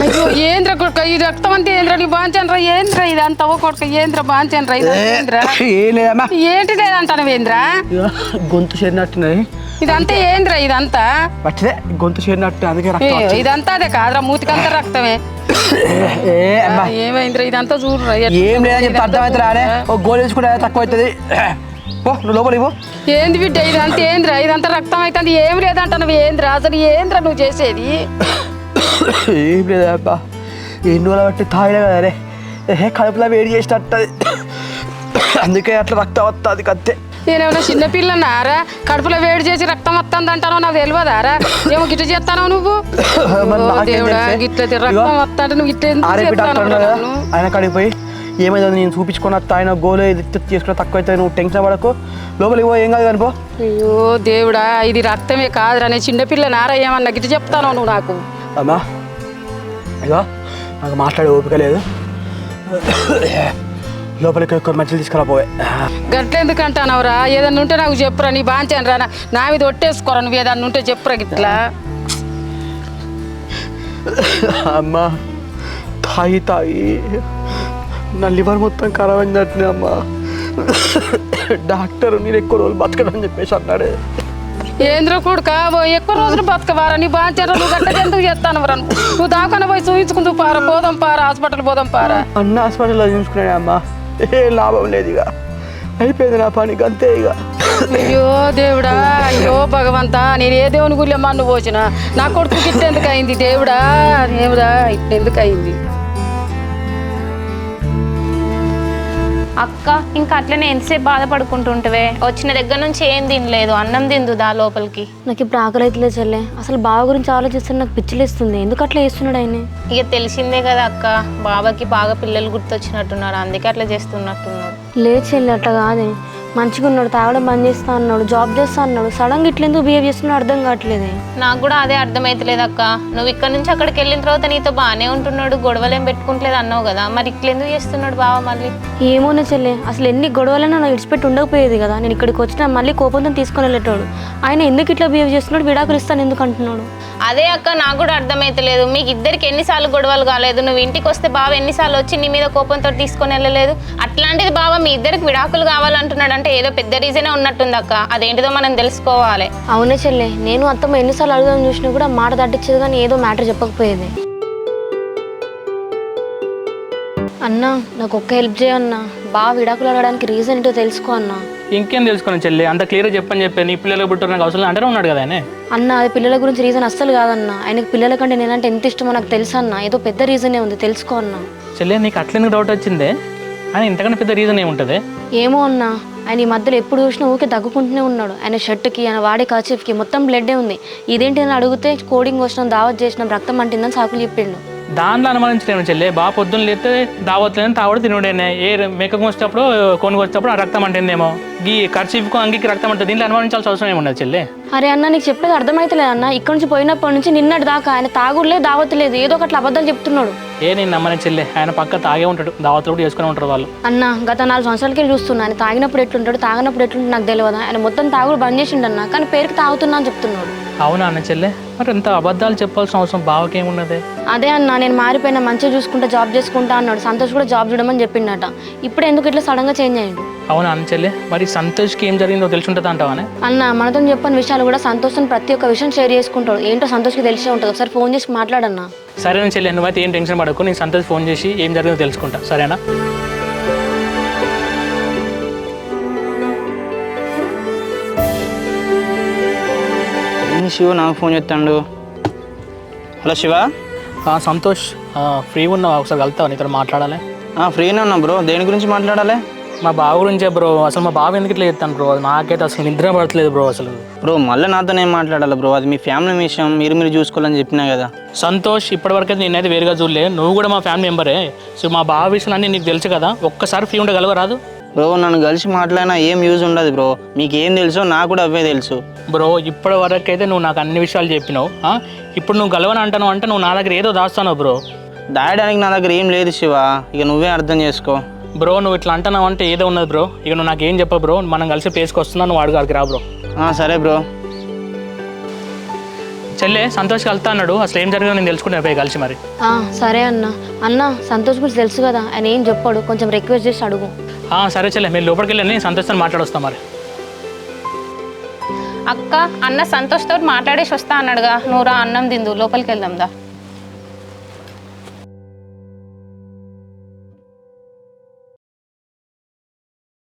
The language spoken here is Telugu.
అయ్యో ఏంద్ర కొడుక ఈ రక్తం అంతా ఏంద్ర నీ బాంచండ్రా ఏంద్ర ఇదంతా ఓ కొడుక ఏంద్ర బాంచండ్రా ఇదేంద్ర ఏం లేదమ్మా ఏంటి లేదంటాను ఏంద్ర గొంతు చేరినట్టున్నది ఇదంతా ఏంద్ర ఇదంతా వచ్చిదే గొంతు చేరినట్టు అందుకే రక్తం వచ్చింది. ఇదంతా అదే కాదురా మూతికంతా రక్తమే ఏ అమ్మా ఏమైందిరా ఇదంతా చూడరా ఏం లేదని చెప్తే అర్థమవుతుంది రానే ఒక గోలు వేసుకుంటే తక్కువ అవుతుంది పో నువ్వు లోపలికి పో ఏంది బిడ్డ ఇదంతా ఏంద్రా ఇదంతా రక్తం అవుతుంది ఏం లేదంటాను ఏంద్ర అసలు ఏంద్ర నువ్వు చేసేది ఏం లేదా అబ్బా ఎన్ని రోజులు బట్టి తాగినా కదా రే కడుపులో వేడి చేసినట్టది అందుకే అట్లా రక్తం వస్తుంది కత్తే నేనేమన్నా చిన్నపిల్లనారా కడుపులో వేడి చేసి రక్తం వస్తుంది అంటానో నాకు తెలియదారా ఏమో గిట్ల చేస్తానో నువ్వు దేవుడా గిట్ల రక్తం వస్తా నువ్వు ఇట్లా ఆయన కాడికి పోయి ఏమైంది నేను చూపించుకున్న ఆయన గోలు చేసుకున్న తక్కువ అవుతుంది నువ్వు టెన్షన్ పడకు లోపలికి పో ఏం కాదు కనుకో అయ్యో దేవుడా ఇది రక్తమే కాదురా నేను చిన్నపిల్లనారా ఏమన్నా గిట్ల చెప్తానో నువ్వు నాకు అమ్మా ఇగో నాకు మాట్లాడే ఓపిక లేదు లోపలికి ఎక్కువ మంచిలు తీసుకురా పోయే గట్లెందుకు అంటానవరా ఏదన్నా ఉంటే నాకు చెప్పురా నీ బాంచాను రా నా మీద ఒట్టేసుకోరా నువ్వు ఏదన్నా ఉంటే చెప్పురా గిట్లా అమ్మా తాగి తాగి నా లివర్ మొత్తం ఖరాబ్ అయినట్టు అమ్మా డాక్టర్ నేను ఎక్కువ రోజులు బతకడం చెప్పేసి అన్నాడే ఏంద్ర కొడుక ఎక్కువ రోజులు బతకవారా నీ బాంచారా నువ్వు గట్ట ఎందుకు చేస్తాను రా నువ్వు దాకా పోయి చూపించుకుంటూ పారా పోదాం పారా హాస్పిటల్ పోదాం పారా అన్న హాస్పిటల్లో చూసుకున్నాడే అమ్మా ఏ లాభం లేదు ఇక అయిపోయింది నా పనికి అంతే ఇక అయ్యో దేవుడా అయ్యో భగవంతా నేను ఏ దేవుని గుళ్ళో మన్ను పోసిన నా కొడుకు ఇట్టెందుకు అయింది దేవుడా దేవుడా ఇట్టెందుకు అయింది అక్క ఇంకా అట్లనే ఎంతసేపు బాధపడుకుంటుంటవే వచ్చిన దగ్గర నుంచి ఏం తినలేదు అన్నం తిందుదా లోపలికి నాకు ఇప్పుడు ఆకలి అవుతలే చెల్లె అసలు బావ గురించి ఆలోచిస్తే నాకు పిచ్చిలేస్తుంది ఎందుకు అట్లా చేస్తున్నాడు ఆయన ఇక తెలిసిందే కదా అక్క బాబాకి బాగా పిల్లలు గుర్తొచ్చినట్టున్నారు అందుకే అట్లా చేస్తున్నట్టున్నాడు లేదు చెల్లి అట్లా కాదే మంచిగా ఉన్నాడు తాగడం బంద్ చేస్తా అన్నాడు జాబ్ చేస్తా అన్నాడు సడన్గా ఇట్లా ఎందుకు బిహేవ్ చేస్తున్నాడు అర్థం కావట్లేదే నాకు కూడా అదే అర్థమైతలేదు అక్క నువ్వు ఇక్కడ నుంచి అక్కడికి వెళ్ళిన తర్వాత నీతో బాగానే ఉంటున్నాడు గొడవలేం పెట్టుకుంటలేదు అన్నావు కదా మరి ఇట్లా ఎందుకు చేస్తున్నాడు బావ మళ్ళీ ఏమోనే చెల్లె అసలు ఎన్ని గొడవలైనా నాకు ఇడిచిపెట్టి ఉండకపోయేది కదా నేను ఇక్కడికి వచ్చినా మళ్ళీ కోపంతో తీసుకొని వెళ్ళేటోడు ఆయన ఎందుకు ఇట్లా బిహేవ్ చేస్తున్నాడు విడాకులు ఇస్తాను ఎందుకు అంటున్నాడు అదే అక్క నాకు కూడా అర్థమైతలేదు మీకు ఇద్దరికి ఎన్నిసార్లు గొడవలు కాలేదు నువ్వు ఇంటికి వస్తే బావ ఎన్నిసార్లు వచ్చి నీ మీద కోపంతో తీసుకొని వెళ్ళలేదు అట్లాంటిది బావ మీ ఇద్దరికి విడాకులు కావాలంటున్నాడు అంటే ఏదో పెద్ద రీజనే ఉన్నట్టుంది అక్క అదేంటిదో మనం తెలుసుకోవాలి అవునే చెల్లె నేను అత్తమ్మ ఎన్నిసార్లు అడుగుదాం చూసినా కూడా మాట తట్టించేది కానీ ఏదో మ్యాటర్ చెప్పకపోయేది అన్నా నాకు ఒక్క హెల్ప్ చేయన్నా బాగా విడాకులు అడగడానికి రీజన్ ఏంటో తెలుసుకో అన్నా ఇంకేం తెలుసుకోను చెల్లి అంత క్లియర్గా చెప్పి నీ పిల్లలకు పుట్టారు నాకు అవసరం అంటారే ఉన్నాడు కదా ఆయన అన్న అది పిల్లల గురించి రీజన్ అస్సలు కాదన్నా ఆయనకు పిల్లల కంటే నేనంటే ఎంత ఇష్టమో నాకు తెలుసు అన్న ఏదో పెద్ద రీజనే ఉంది తెలుసుకో అన్నా చెల్లి నీకు అట్లెందుకు డౌట్ వచ్చిందే ఆయన ఇంతకన్నా పెద్ద రీజన్ ఏముంటుంది ఏమో అన్నా ఆయన ఈ మధ్యలో ఎప్పుడు చూసినా ఊకే దగ్గుకుంటూనే ఉన్నాడు ఆయన షర్ట్కి ఆయన వాడే కర్చీఫ్కి మొత్తం బ్లడ్డే ఉంది ఇదేంటి అని అడిగితే కోడింగ్ వచ్చినాం దావత్ చేసినాం రక్తం అంటిందని సాకులు చెప్పిండు దాంట్లో అనుమానించలేము చెల్లి బాగా పొద్దున్న లేస్తే దావట్లేని తావడు తినడేనే ఏ మేకకు వచ్చేటప్పుడు కొనుగోలు వచ్చేటప్పుడు ఆ రక్తం అంటుందేమో ఈ ఖర్చీఫ్కు అంగికి రక్తం ఉంటుంది దీంట్లో అనుమానించాల్సిన అవసరం ఏముండదు చెల్లి అరే అన్న నీకు చెప్పేది అర్థమైతలేదు అన్న ఇక్కడ నుంచి పోయినప్పటి నుంచి నిన్నటి దాకా ఆయన తాగుడులేదు దావతలేదు ఏదో ఒకటి అబద్ధాలు చెప్తున్నాడు నేను నమ్మని చెల్లి ఆయన పక్క తాగే ఉంటాడు దావతులు కూడా చేసుకుని ఉంటారు వాళ్ళు అన్న గత 4 సంవత్సరాలకి చూస్తున్నా ఆయన తాగినప్పుడు ఎట్లుంటాడు తాగినప్పుడు ఎట్లుంటాడు నాకు తెలియదు ఆయన మొత్తం తాగుడు బంద్ చేసిండు అన్న కానీ పేరుకి తాగుతున్నా అని చెప్తున్నాడు అవునా అన్న చెల్లె మరి ఇంత అబద్ధాలు చెప్పాల్సిన అవసరం బావకేమున్నది అదే అన్న నేను మారిపోయినా మంచిగా చూసుకుంటా జాబ్ చేసుకుంటా అన్నాడు సంతోష్ కూడా జాబ్ చూడమని చెప్పిండట ఇప్పుడు ఎందుకు ఇట్లా సడన్గా చేంజ్ అయ్యాడు అవునా అన్న చెల్లె మరి సంతోష్కి ఏం జరిగిందో తెలిసి ఉంటుంది అంటావానే అన్న మనతో చెప్పని విషయాలు కూడా సంతోషం ప్రతి ఒక్క విషయం షేర్ చేసుకుంటాడు ఏంటో సంతోష్కి తెలిసే ఉంటుంది ఒకసారి ఫోన్ చేసి మాట్లాడన్నా సరేనా చెల్లి నువ్వైతే ఏం టెన్షన్ పడకు నేను సంతోష్ ఫోన్ చేసి ఏం జరిగిందో తెలుసుకుంటా సరేనా శివ నాకు ఫోన్ చేస్తాడు హలో శివ సంతోష్ ఫ్రీగా ఉన్నావా ఒకసారి వెళ్తావా నీతో మాట్లాడాలి ఫ్రీనే ఉన్నా బ్రో దేని గురించి మాట్లాడాలి మా బావ గురించే బ్రో అసలు మా బావ ఎందుకు ఇట్లా చెప్తాను బ్రో నాకైతే అసలు నిద్ర పడట్లేదు బ్రో అసలు బ్రో మళ్ళీ నాతో ఏం మాట్లాడాలి బ్రో అది మీ ఫ్యామిలీ విషయం మీరు చూసుకోవాలని చెప్పినా కదా సంతోష్ ఇప్పటివరకు అయితే నేనైతే వేరుగా చూడలే నువ్వు కూడా మా ఫ్యామిలీ మెంబరే సో మా బావ విషయాలు అన్నీ నీకు తెలుసు కదా ఒక్కసారి ఫ్రీ ఉండగలవరాదు బ్రో నన్ను కలిసి మాట్లాడినా ఏం యూజ్ ఉండదు బ్రో మీకు ఏం తెలుసో నాకు కూడా అవే తెలుసు బ్రో ఇప్పటి వరకు అయితే నువ్వు నాకు అన్ని విషయాలు చెప్పినావు ఇప్పుడు నువ్వు గలవని అంటాను అంటే నువ్వు నా దగ్గర ఏదో దాస్తావు బ్రో దాయడానికి నా దగ్గర ఏం లేదు శివ ఇక నువ్వే అర్థం చేసుకో బ్రో నువ్వు ఇట్లా అంటున్నావు అంటే ఏదో ఉన్నది బ్రో ఇక నువ్వు నాకు ఏం చెప్పవు బ్రో మనం కలిసి ప్లేస్కి వస్తున్నా నువ్వు అడిగి రా బ్రో సరే బ్రో చెల్లె సంతోష్ కలుతా అన్నాడు, అసలు ఏం జరిగిందో నేను తెలుసుకునే పోయి కలిసి మరి. సరే అన్న సంతోష్ గురించి తెలుసు కదా, ఆయన ఏం చెప్పాడు, కొంచెం రిక్వెస్ట్ చేసి అడుగు. సరే చెల్లె, మీరు లోపలికి వెళ్ళండి, సంతోష్తో మాట్లాడొస్తాం మరి. అక్క అన్న సంతోష్ తోటి మాట్లాడేసి వస్తా అన్నాడుగా, నువ్వు రా అన్నం తిందు లోపలికి వెళ్దాందా.